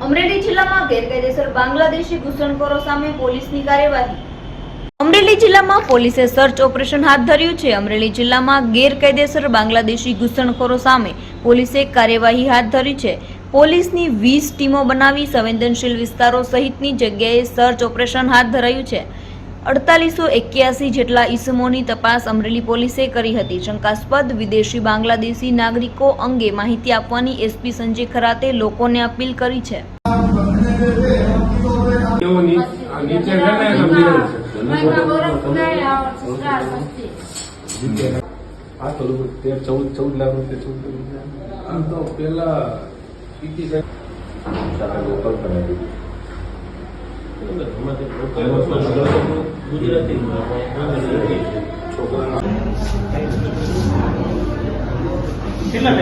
અમરેલી જિલ્લામાં ગેરકાયદેસર બાંગ્લાદેશી ઘૂસણખોરો સામે પોલીસની કાર્યવાહી। અમરેલી જિલ્લામાં પોલીસે સર્ચ ઓપરેશન હાથ ધર્યું છે। અમરેલી જિલ્લામાં ગેરકાયદેસર બાંગ્લાદેશી ઘૂસણખોરો સામે પોલીસે કાર્યવાહી હાથ ધરી છે। પોલીસની 20 ટીમો બનાવી સંવેદનશીલ વિસ્તારો સહિતની જગ્યાએ સર્ચ ઓપરેશન હાથ ધરાયું છે। 4881 જેટલા ઈસમોની તપાસ અમરેલી પોલીસે કરી હતી। શંકાસ્પદ વિદેશી બાંગ્લાદેશી નાગરિકો અંગે માહિતી આપવાની એસપી સંજય ખરાતે લોકોને અપીલ કરી છે। કેટલા